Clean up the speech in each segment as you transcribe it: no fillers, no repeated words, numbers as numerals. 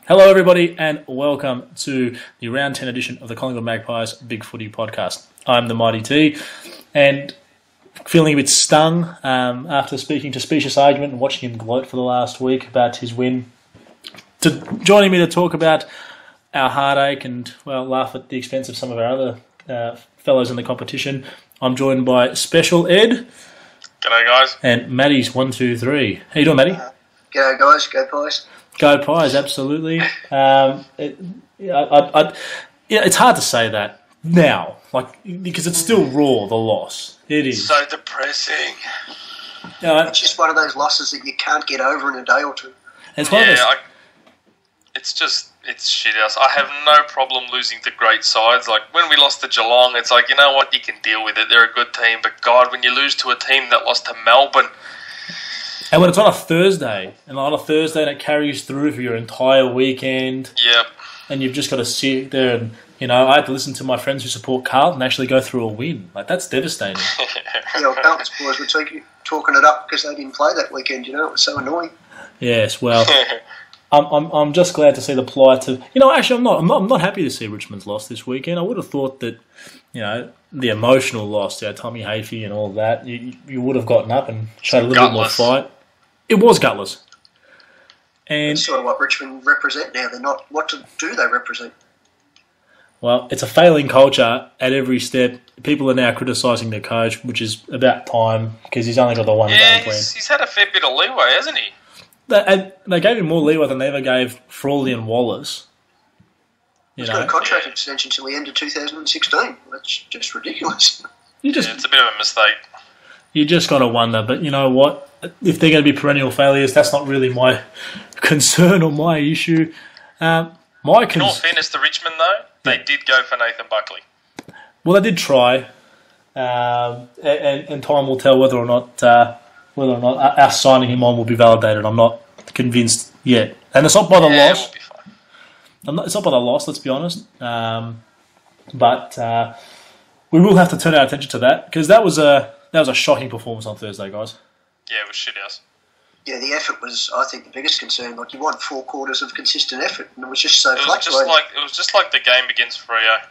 Hello everybody and welcome to the round 10 edition of the Collingwood Magpies BigFooty podcast. I'm the Mighty T and feeling a bit stung after speaking to Shpeshal's argument and watching him gloat for the last week about his win. Joining me to talk about our heartache and, well, laugh at the expense of some of our other fellows in the competition, I'm joined by Shpeshal Ed. G'day guys. And Matty's 123. How you doing, Matty? G'day guys, go Pies. Go Pies, absolutely. It's hard to say that now, because it's still raw, the loss. It is. So depressing. It's just one of those losses that you can't get over in a day or two. It's it's shit house. I have no problem losing to great sides. Like when we lost to Geelong, it's like, you know what, you can deal with it. They're a good team. But God, when you lose to a team that lost to Melbourne... And when it's on a Thursday, and it carries through for your entire weekend. Yep. And you've just got to sit there and, I had to listen to my friends who support Carlton actually go through a win. That's devastating. Carlton's boys were talking it up because they didn't play that weekend, it was so annoying. Yes, well, I'm just glad to see the plight of... actually, I'm not happy to see Richmond's loss this weekend. I would have thought that, the emotional loss, Tommy Hafey and all that, you would have gotten up and showed a little bit more fight. It was gutless. And it's sort of what Richmond represent now. They're not... What do they represent? Well, it's a failing culture at every step. People are now criticising their coach, which is about time, because he's only got the one game plan. He's had a fair bit of leeway, hasn't he? They gave him more leeway than they ever gave Frawley and Wallace. He's got a contract extension until the end of 2016. That's just ridiculous. It's a bit of a mistake. You just got to wonder, but you know what? If they're going to be perennial failures, that's not really my concern or my issue. In all fairness to Richmond, though, they did go for Nathan Buckley. Well, they did try, and time will tell whether or not us signing him on will be validated. I'm not convinced yet, and it's not by the loss. We'll be fine. It's not by the loss. Let's be honest, but we will have to turn our attention to that because that was a shocking performance on Thursday, guys. Yeah, it was shit house. Yeah, the effort was, I think, the biggest concern. You want 4 quarters of consistent effort, and it was just so It was just like the game against Freo.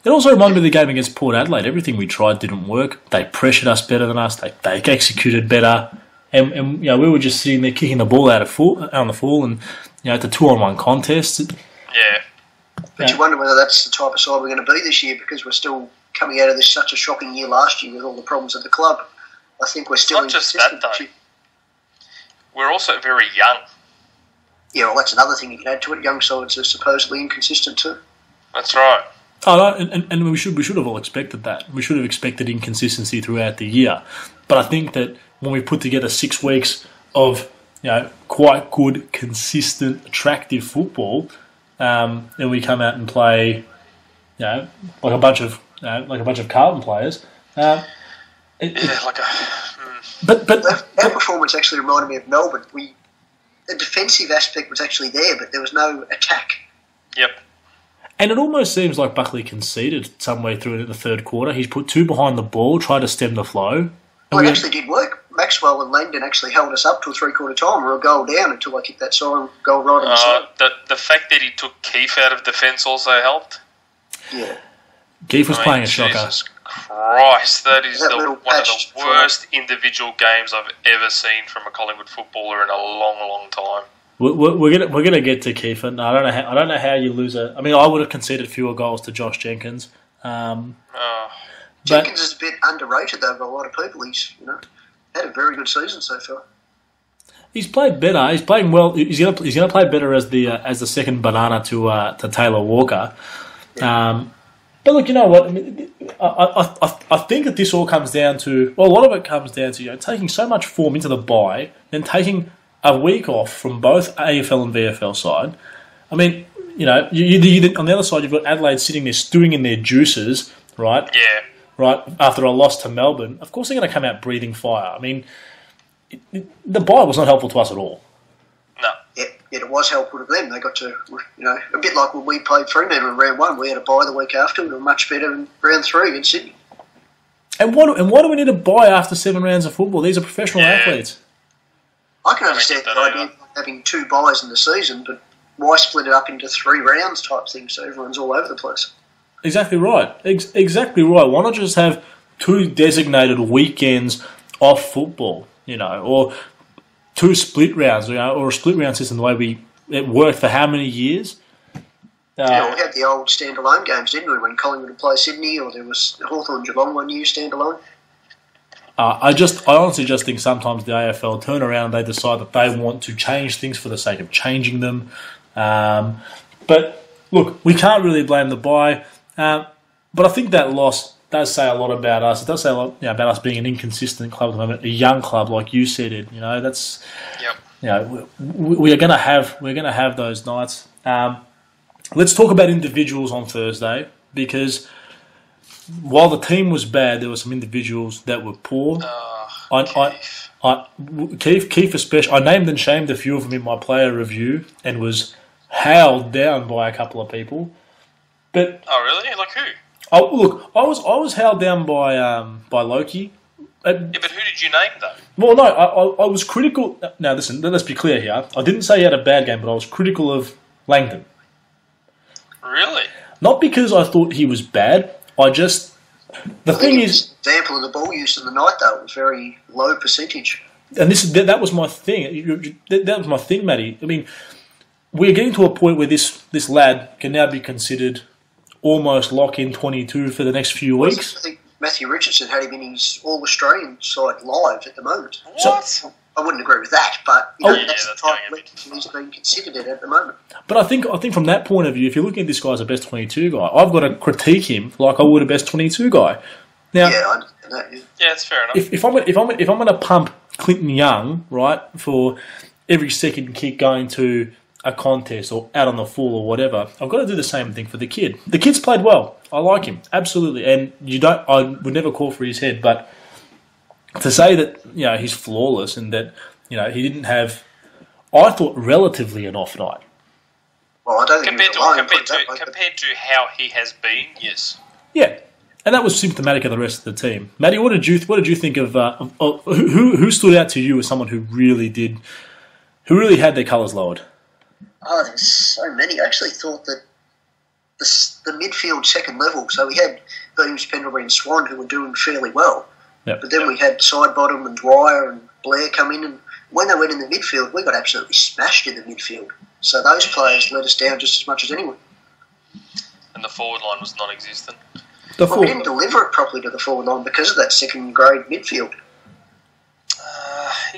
It also reminded me of the game against Port Adelaide. Everything we tried didn't work. They pressured us better than us. They executed better, and we were just sitting there kicking the ball out on the full, and it's a 2-on-1 contest. Yeah. But you wonder whether that's the type of side we're going to be this year, because we're still coming out of this such a shocking year last year with all the problems at the club. I think we're still not just that though. We're also very young. Yeah, well, that's another thing you can add to it. Young sides are supposedly inconsistent too. That's right. Oh, no, and we should have all expected that. We should have expected inconsistency throughout the year. But I think that when we put together 6 weeks of quite good, consistent, attractive football, and we come out and play like a bunch of Carlton players. But our performance actually reminded me of Melbourne. The defensive aspect was actually there, but there was no attack. Yep. And it almost seems like Buckley conceded somewhere through in the third quarter. He's put 2 behind the ball, tried to stem the flow. Well, it actually did work. Maxwell and Langdon actually held us up to a 3/4 time. We were a goal down until I kicked that siren goal right on the side. The fact that he took Keeffe out of defence also helped. Yeah. Keeffe was playing a shocker. Jesus Christ, that is one of the worst individual games I've ever seen from a Collingwood footballer in a long, long time. We're gonna get to Keeffe. And I don't know how you lose I mean, I would have conceded fewer goals to Josh Jenkins. Jenkins is a bit underrated though by a lot of people. He's had a very good season so far. He's played better. He's playing well. He's gonna play better as the second banana to Taylor Walker. Yeah. But look, you know what? I mean, I think that this all comes down to... Well, a lot of it comes down to taking so much form into the bye, then taking a week off from both AFL and VFL side. I mean, you on the other side, you've got Adelaide sitting there stewing in their juices, right? Yeah. Right, after a loss to Melbourne. Of course they're going to come out breathing fire. I mean, the bye was not helpful to us at all. No. Yeah, it was helpful to them. They got to, a bit like when we played Fremantle in round 1. We had a bye the week after. We were much better in round 3 in Sydney. And why do we need a bye after 7 rounds of football? These are professional athletes. I can understand the idea of having 2 byes in the season, but why split it up into 3 rounds type thing so everyone's all over the place? Exactly right. Exactly right. Why not just have 2 designated weekends off football, or 2 split rounds, or a split round system the way it worked for how many years? We had the old standalone games, didn't we, when Collingwood would play Sydney, or there was Hawthorn Geelong one year standalone? I honestly just think sometimes the AFL turn around and they decide that they want to change things for the sake of changing them. But look, we can't really blame the bye. But I think that loss does say a lot about us. It does say a lot about us being an inconsistent club at the moment, a young club, like you said, Ed. That's we're going to have those nights. Let's talk about individuals on Thursday, because while the team was bad, there were some individuals that were poor. Keeffe especially. I named and shamed a few of them in my player review and was howled down by a couple of people. But really? Like who? I was held down by Loki. But who did you name though? Well, no, I was critical. Now, listen, let's be clear here. I didn't say he had a bad game, but I was critical of Langdon. Really? Not because I thought he was bad. The thing is, example of the ball use in the night though was very low percentage. And that was my thing. That was my thing, Matty. I mean, we're getting to a point where this lad can now be considered almost lock-in 22 for the next few weeks. I think Matthew Richardson had him in his All-Australian side live at the moment. What? So, I wouldn't agree with that, but that's the type of he's being considered at the moment. But I think from that point of view, if you're looking at this guy as a best 22 guy, I've got to critique him like I would a best 22 guy. Now, I understand that. Yeah, it's fair enough. If I'm going to pump Clinton Young, right, for every second kick going to a contest or out on the full or whatever, I've got to do the same thing for the kid. The kid's played well. I like him absolutely, and I would never call for his head, but to say that he's flawless and that he didn't have, I thought, relatively an off night. Well, I don't think compared to how he has been, yes. Yeah, and that was symptomatic of the rest of the team. Matty, what did you think of who stood out to you as someone who really had their colours lowered? Oh, there's so many. I actually thought that the midfield second level, so we had Beams, Pendlebury and Swan who were doing fairly well. Yep. But then we had Sidebottom and Dwyer and Blair come in, and when they went in the midfield, we got absolutely smashed in the midfield. So those players let us down just as much as anyone. And the forward line was non-existent. We didn't deliver it properly to the forward line because of that second grade midfield.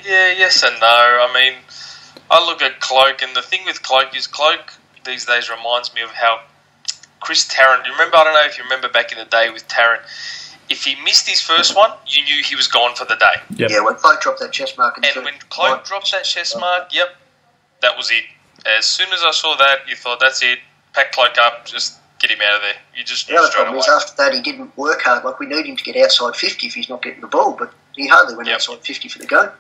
Yes and no. I mean, I look at Cloke, and the thing with Cloke is Cloke these days reminds me of how Chris Tarrant, I don't know if you remember back in the day with Tarrant, if he missed his first one, you knew he was gone for the day. Yep. Yeah, when Cloke dropped that chest mark. And when Cloke dropped that chest mark, that was it. As soon as I saw that, you thought, that's it, pack Cloke up, just get him out of there. You just the other problem is after that he didn't work hard. Like, we need him to get outside 50 if he's not getting the ball, but he hardly went outside 50 for the game.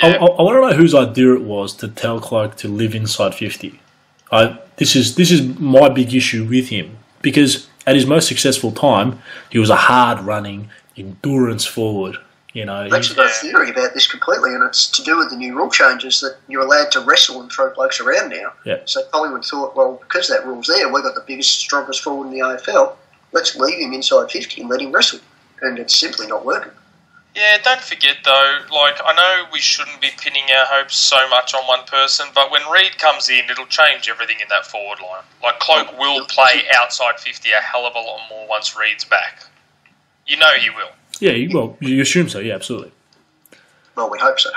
I want to know whose idea it was to tell Cloke to live inside 50. This is my big issue with him, because at his most successful time, he was a hard-running, endurance forward. I've actually got a theory about this completely, and it's to do with the new rule changes that you're allowed to wrestle and throw blokes around now. Yeah. So Collingwood thought, well, because that rule's there, we've got the biggest, strongest forward in the AFL, let's leave him inside 50 and let him wrestle. And it's simply not working. Yeah, don't forget though, I know we shouldn't be pinning our hopes so much on one person, but when Reid comes in, it'll change everything in that forward line. Cloke will play outside 50 a hell of a lot more once Reid's back. You know he will. Yeah, you assume so, yeah, absolutely. Well, we hope so.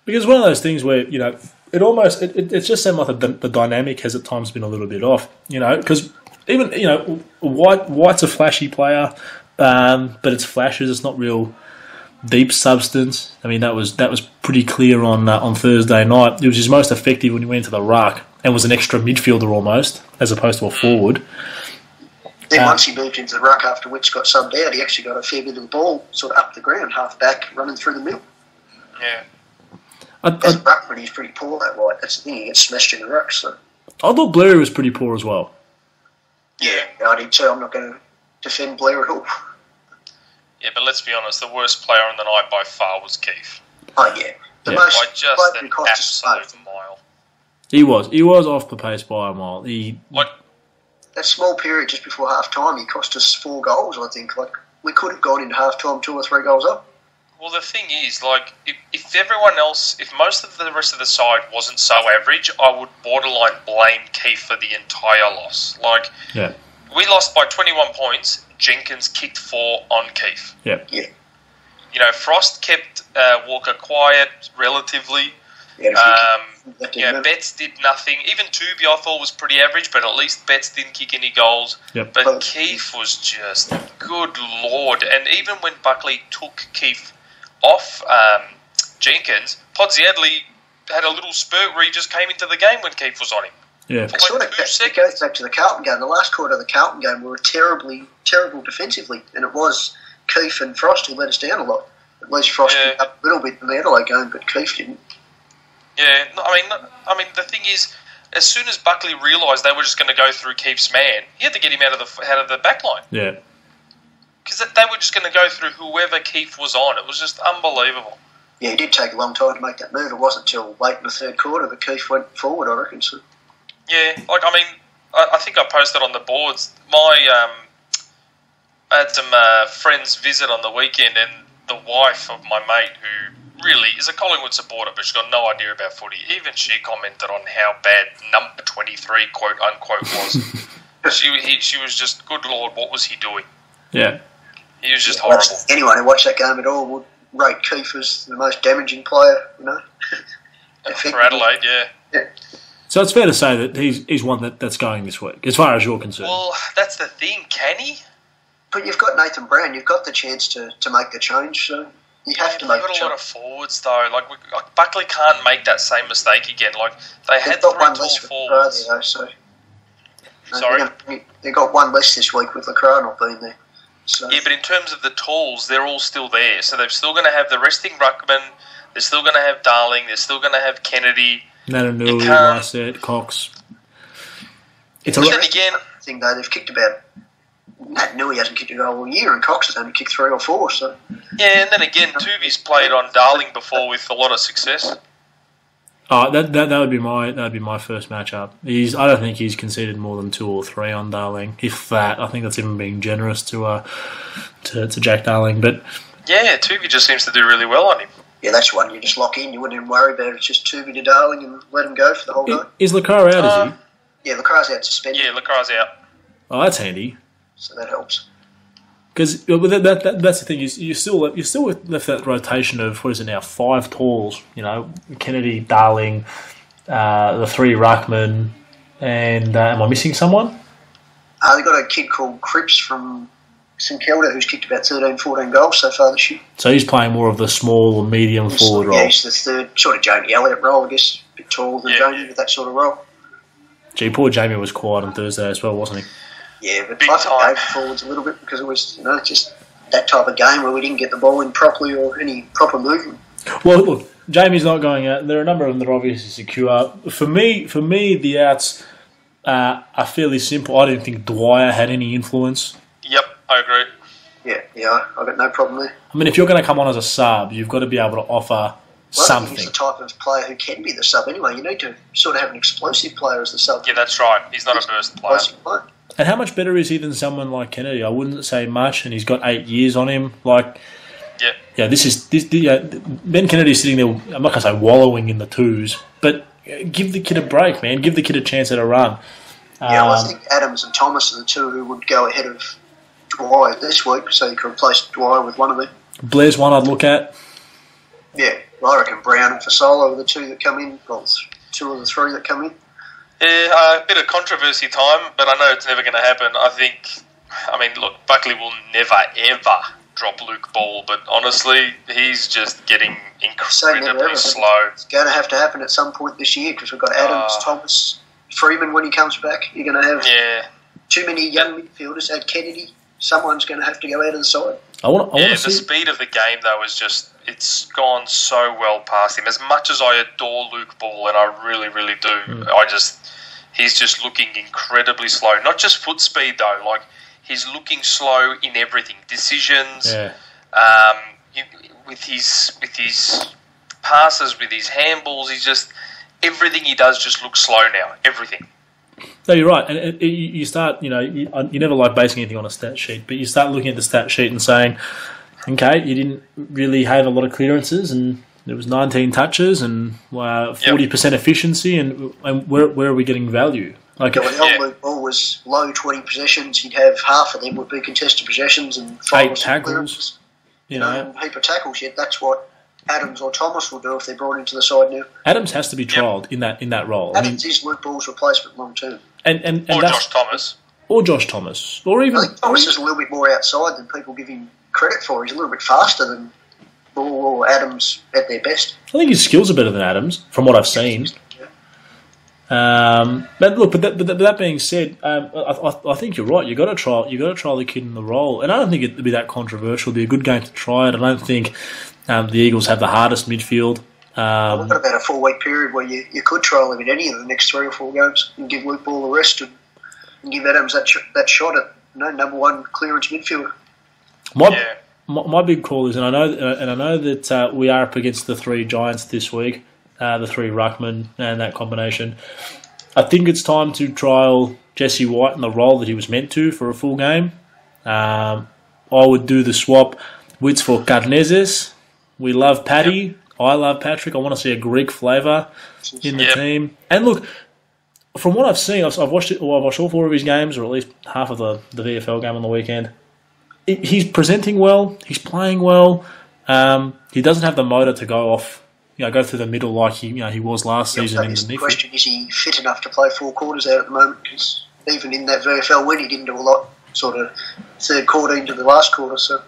Because one of those things where, it's just seemed like the dynamic has at times been a little bit off, because even, White's a flashy player, but it's flashes, it's not real deep substance. I mean, that was pretty clear on Thursday night. It was his most effective when he went to the ruck and was an extra midfielder almost, as opposed to a forward. Then once he moved into the ruck after Wicks got subbed out, he actually got a fair bit of the ball sort of up the ground, half back, running through the middle. Yeah. As a ruckman, he's pretty poor, that White. That's the thing, he gets smashed in the ruck. So. I thought Blair was pretty poor as well. Yeah, I did too. I'm not going to defend Blair at all. Yeah, but let's be honest, the worst player on the night by far was Keeffe. Oh, yeah. The most by just an absolute mile. He was off the pace by a mile. That small period just before half time, he cost us 4 goals, I think. Like, we could have gone into half time 2 or 3 goals up. Well, the thing is, like, if everyone else, if most of the rest of the side wasn't so average, I would borderline blame Keeffe for the entire loss. Like, we lost by 21 points. Jenkins kicked 4 on Keeffe. Yeah. You know, Frost kept Walker quiet relatively. Betts did nothing. Even Tooby, I thought, was pretty average, but at least Betts didn't kick any goals. Yep. But Keeffe was just, good lord. And even when Buckley took Keeffe off Jenkins, Podsiadly had a little spurt where he just came into the game when Keeffe was on him. Yeah. It goes back to the Carlton game. The last quarter of the Carlton game, we were terrible defensively, and it was Keeffe and Frost who let us down a lot. At least Frost picked up a little bit in the Adelaide game, but Keeffe didn't. Yeah, I mean, the thing is, as soon as Buckley realised they were just going to go through Keeffe's man, he had to get him out of the back line. Yeah. Because they were just going to go through whoever Keeffe was on. It was just unbelievable. Yeah, it did take a long time to make that move. It wasn't until late in the third quarter that Keeffe went forward, I reckon. So. Yeah, like, I mean, I think I posted on the boards. I had some friends visit on the weekend, and the wife of my mate, who really is a Collingwood supporter, but she's got no idea about footy, even she commented on how bad number 23, quote unquote, was. She was just, good lord, what was he doing? Yeah. He was just horrible. Anyone who watched that game at all would rate Keeffe as the most damaging player, you know. For Adelaide, yeah. So it's fair to say that he's one that's going this week, as far as you're concerned. Well, that's the thing, can he? But you've got Nathan Brown, you've got the chance to make the change, so you have to make the change. You've got a lot of forwards, though. Like Buckley can't make that same mistake again. Like, they've had 3 tall forwards. Though, so. Sorry? They've got 1 less this week with Lachlan not being there. So. Yeah, but in terms of the talls, they're all still there. So they're still going to have the resting ruckman, they're still going to have Darling, they're still going to have Kennedy. Natanui, Lysett, Cox. But then again, thing though, they've kicked about. Natanui hasn't kicked a goal all year, and Cox has only kicked 3 or 4. So. Yeah, and then again, Tuvi's played on Darling before with a lot of success. Oh, that would be my first matchup. I don't think he's conceded more than 2 or 3 on Darling. If that, I think that's even being generous to Jack Darling. But yeah, Tuvi just seems to do really well on him. Yeah, that's one you just lock in. You wouldn't even worry about it. It's just Tuvi to Darling and let him go for the whole game. Is Lacroix out, is he? Yeah, Lacroix's out suspended. Yeah, Lacroix's out. Oh, that's handy. So that helps. Because that's the thing, you're still left that rotation of, what is it now, 5 talls, you know, Kennedy, Darling, the 3 ruckmen, and am I missing someone? They've got a kid called Cripps from St Kilda who's kicked about 13, 14 goals so far this year. So he's playing more of the small or medium forward role. Yeah, he's the third, sort of Jamie Elliott role, I guess, a bit taller than Jamie with that sort of role. Gee, poor Jamie was quiet on Thursday as well, wasn't he? Yeah, but I think gave forwards a little bit because it was, you know, just that type of game where we didn't get the ball in properly or any proper movement. Well, look, Jamie's not going out. There are a number of them that are obviously secure. For me, the outs are fairly simple. I didn't think Dwyer had any influence. Yep, I agree. Yeah, I've got no problem there. I mean, if you're going to come on as a sub, you've got to be able to offer something. I think he's the type of player who can be the sub anyway. You need to sort of have an explosive player as the sub. Yeah, that's right. He's not a burst player. And how much better is he than someone like Kennedy? I wouldn't say much, and he's got 8 years on him. Like, Ben Kennedy's sitting there. I'm not going to say wallowing in the twos, but give the kid a break, man. Give the kid a chance at a run. I think Adams and Thomas are the 2 who would go ahead of Dwyer this week, so you could replace Dwyer with one of them. Blair's one I'd look at. Yeah, well, I reckon Brown and Fasolo are the 2 that come in. Well, 2 of the 3 that come in. Yeah, a bit of controversy time, but I know it's never going to happen. Look, Buckley will never, ever drop Luke Ball, but honestly, he's just getting incredibly slow. It's going to happen at some point this year because we've got Adams, Thomas, Freeman when he comes back. You're going to have too many young midfielders. Add Kennedy. Someone's going to have to go out of the side. The speed of the game, though, is just... It's gone so well past him. As much as I adore Luke Ball, and I really, really do, he's just looking incredibly slow. Not just foot speed, though. Like, he's looking slow in everything. Decisions, with his passes, with his handballs, everything he does just looks slow now. Everything. No, you're right. And you start, you never like basing anything on a stat sheet, but you start looking at the stat sheet and saying, okay, you didn't really have a lot of clearances, and there was 19 touches and 40% efficiency, and where are we getting value? Like, when the old ball was low 20 possessions, you'd have half of them would be contested possessions and 8 tackles. A heap of tackles. Yet that's what Adams or Thomas will do if they're brought into the side now. Adams has to be trialled in that role. Adams is Luke Ball's replacement long term. And Josh Thomas. Or Josh Thomas. Or even... I think Thomas is a little bit more outside than people give him credit for. He's a little bit faster than Ball or Adams at their best. I think his skills are better than Adams, from what I've seen. But look, but that being said, I think you're right. You got to trial the kid in the role, and I don't think it'd be that controversial. It'd be a good game to try it. I don't think the Eagles have the hardest midfield. We've got about a 4-week period where you could trial him in any of the next 3 or 4 games and give Luke Ball a rest and give Adams that shot at number one clearance midfielder. My big call is, and I know that we are up against the 3 Giants this week, the 3 Ruckman and that combination. I think it's time to trial Jesse White in the role that he was meant to for a full game. I would do the swap Wits for Karnezes. We love Paddy. Yep. I love Patrick. I want to see a Greek flavour in the team. And look, from what I've seen, I've watched all 4 of his games, or at least half of the VFL game on the weekend. He's presenting well. He's playing well. He doesn't have the motor to go off, go through the middle like he was last season. In the question is he fit enough to play 4 quarters out at the moment? Because even in that VFL win, he didn't do a lot. Sort of third quarter into the last quarter. So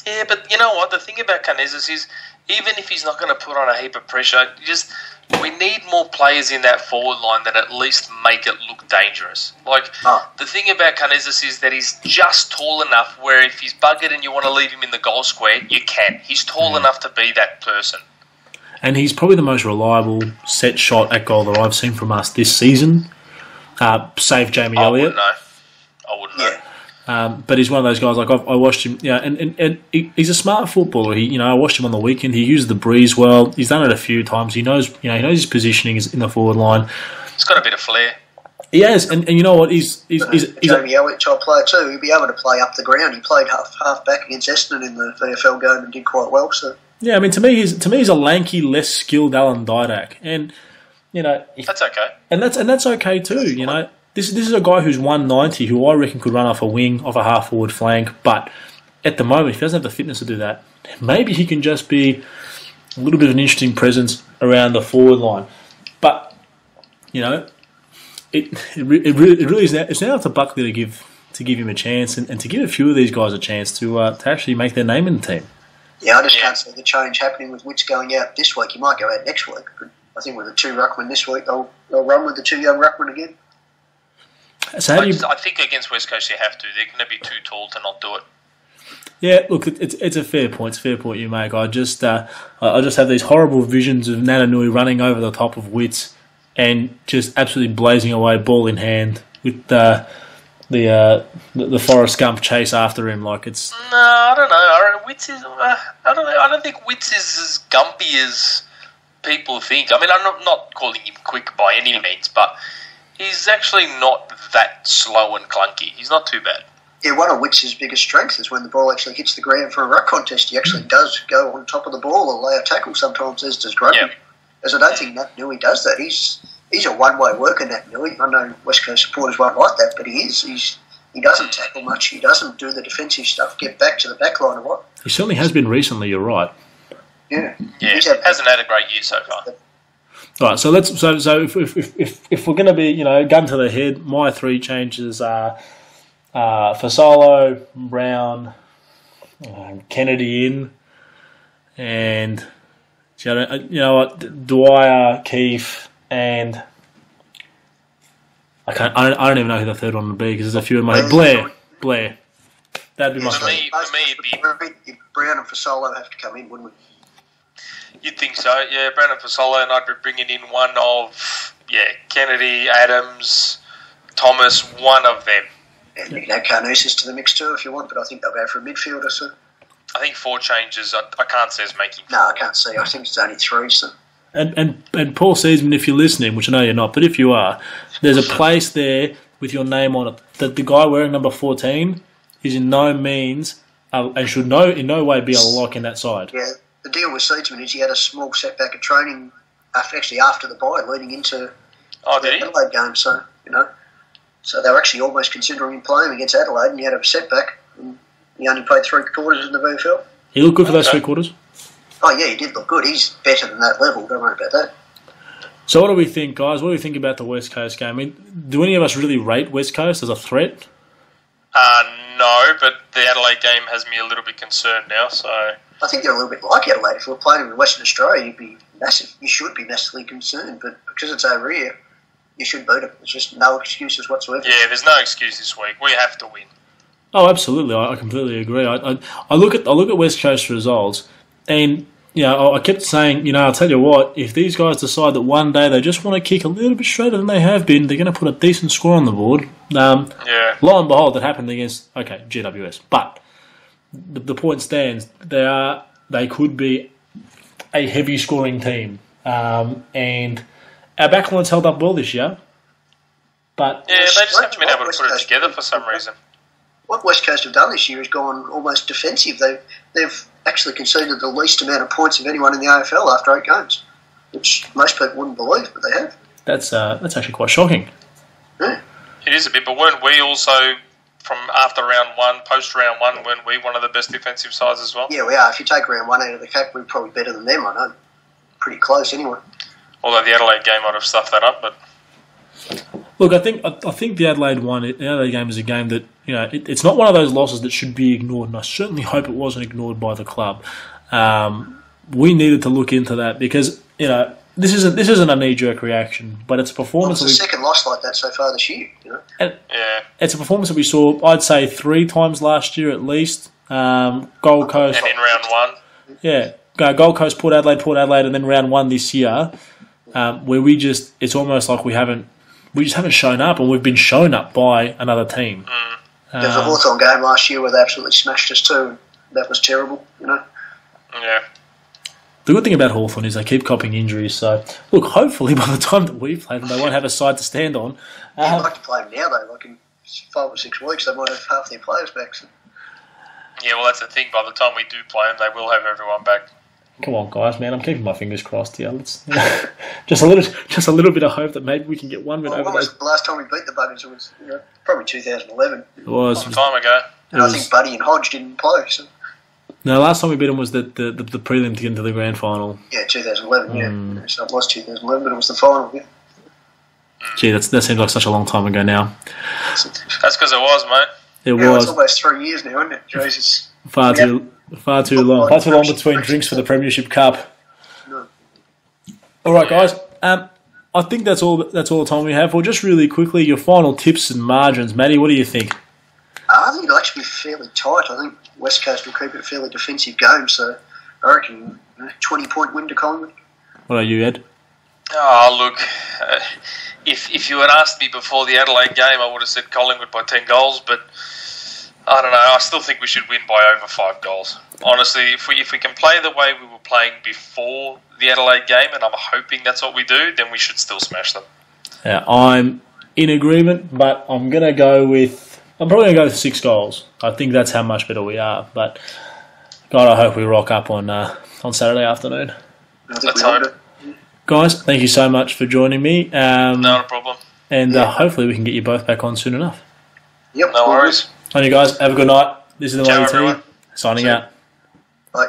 yeah, but you know what? The thing about Karnezes is, even if he's not going to put on a heap of pressure, we need more players in that forward line that at least make it look dangerous. The thing about Karnezes is that he's just tall enough where if he's buggered and you want to leave him in the goal square, you can. He's tall enough to be that person. And he's probably the most reliable set shot at goal that I've seen from us this season, save Jamie Elliott. I wouldn't know. But he's one of those guys. Like I watched him, and he's a smart footballer. I watched him on the weekend. He used the breeze well. He's done it a few times. He knows, he knows his positioning is in the forward line. He's got a bit of flair. He has, and you know what? He's Jamie Elliott type player too. He'll be able to play up the ground. He played half back against Essendon in the VFL game and did quite well. So yeah, I mean, to me, he's a lanky, less skilled Alan Didak, and that's okay. And that's okay too. This is a guy who's 190, who I reckon could run off a wing, off a half-forward flank, but at the moment, if he doesn't have the fitness to do that, maybe he can just be a little bit of an interesting presence around the forward line. But, it really is now, it's now up to Buckley to give him a chance and to give a few of these guys a chance to actually make their name in the team. Yeah, I just can't see the change happening with Wits going out this week. He might go out next week, but I think with the 2 Ruckman this week, they'll run with the 2 young Ruckman again. So I think against West Coast you have to. They're going to be too tall to not do it. Yeah, look, it's a fair point. It's a fair point you make. I just have these horrible visions of Natanui running over the top of Wits and just absolutely blazing away, ball in hand, with the Forrest Gump chase after him. Like it's. No, I don't know. Wits is. I don't think Wits is as gumpy as people think. I mean, I'm not calling him quick by any means, but he's actually not that slow and clunky. He's not too bad. Yeah, one of Wits' biggest strengths is when the ball actually hits the ground for a ruck contest, he actually does go on top of the ball or lay a tackle sometimes, as does Grumpy. Yeah. As I don't think Nat Nui does that. He's a one-way worker, Nat Nui. I know West Coast supporters won't like that, but he is. He doesn't tackle much. He doesn't do the defensive stuff, get back to the back line or what. He certainly has been recently, you're right. Yeah. Hasn't had a great year so far. All right, so if we're going to be, gun to the head, my 3 changes are Fasolo, Brown, Kennedy in, and Dwyer, Keeffe, and I don't even know who the third one would be because there's a few in my head. Blair. That'd be my for me, it'd be Brown and Fasolo have to come in, wouldn't we? You'd think so, yeah. Brandon Fasolo, and I'd be bringing in one of Kennedy, Adams, Thomas, one of them. And you can add Karnezes to the mix too if you want, but I think they'll go for a midfielder. So I think 4 changes. I can't see us making 4. No, I can't see. I think it's only 3. So and Paul Seaman, if you're listening, which I know you're not, but if you are, there's a place there with your name on it that the guy wearing number 14 is in no means and should in no way be a lock in that side. Yeah, the deal with Seaman is he had a small setback at training after the bye, leading into the Adelaide game. So so they were actually almost considering him playing against Adelaide, and he had a setback. And he only played 3 quarters in the VFL. He looked good for those 3 quarters. Oh, yeah, he did look good. He's better than that level. Don't worry about that. So what do we think, guys? What do we think about the West Coast game? I mean, do any of us really rate West Coast as a threat? No, but the Adelaide game has me a little bit concerned now. So I think they're a little bit like Adelaide. If we were playing in Western Australia, you'd be massive. You should be massively concerned. But because it's over here, you should beat them. There's just no excuses whatsoever. Yeah, there's no excuse this week. We have to win. Oh, absolutely. I completely agree. I look at West Coast results, and I kept saying, I'll tell you what, if these guys decide that one day they just want to kick a little bit straighter than they have been, they're going to put a decent score on the board. Lo and behold, that happened against GWS. But the point stands. They could be a heavy scoring team, and our backline's held up well this year. But they just haven't been able to put it together for some reason. What West Coast have done this year has gone almost defensive. They've actually conceded the least amount of points of anyone in the AFL after 8 games, which most people wouldn't believe, but they have. That's actually quite shocking. Yeah. It is a bit, but weren't we also, from after round 1, post-round 1, weren't we one of the best defensive sides as well? Yeah, we are. If you take round 1 out of the cap, we're probably better than them, I know. Pretty close anyway. Although the Adelaide game might have stuffed that up, but... Look, I think the Adelaide game is a game that it's not one of those losses that should be ignored, and I certainly hope it wasn't ignored by the club. We needed to look into that because this isn't a knee-jerk reaction, but it's a performance. It's the second loss like that so far this year. It's a performance that we saw, I'd say, 3 times last year at least. Gold Coast, and in round 1. Yeah, Gold Coast, Port Adelaide, and then round 1 this year, where it's almost like we just haven't shown up, and we've been shown up by another team. There was a Hawthorn game last year where they absolutely smashed us too, and that was terrible, Yeah. The good thing about Hawthorn is they keep copping injuries, so look, hopefully by the time that we play them, they won't have a side to stand on. You'd like to play them now, though. Like in 5 or 6 weeks, they might have half their players back. So. Yeah, well, that's the thing. By the time we do play them, they will have everyone back. Come on, guys, man! I'm keeping my fingers crossed here. Let's just a little bit of hope that maybe we can get one win over those. The last time we beat the Buggers was probably 2011. It was some time ago. And I think Buddy and Hodge didn't play. So. No, last time we beat them was the prelim to get into the grand final. Yeah, 2011. Yeah, so it was 2011, but it was the final. Yeah. Gee, that seems like such a long time ago now. That's because it was, mate. It was. It's almost 3 years now, isn't it? Jesus. Far too long. Far too long between drinks for the Premiership Cup. No. All right, guys. I think that's all the time we have. Well, just really quickly, your final tips and margins, Matty. What do you think? I think it'll actually be fairly tight. I think West Coast will keep it a fairly defensive game, so I reckon 20-point win to Collingwood. What are you, Ed? Oh, look, if you had asked me before the Adelaide game, I would have said Collingwood by 10 goals, but I don't know. I still think we should win by over 5 goals. Honestly, if we can play the way we were playing before the Adelaide game, and I'm hoping that's what we do, then we should still smash them. Yeah, I'm in agreement, but I'm probably going to go with 6 goals. I think that's how much better we are. But God, I hope we rock up on Saturday afternoon. Let's hope. Guys, thank you so much for joining me. Not a problem. And hopefully we can get you both back on soon enough. Yep. No worries. On you guys, have a good night. This is the Ciao, Mighty Team everyone. signing out. Bye.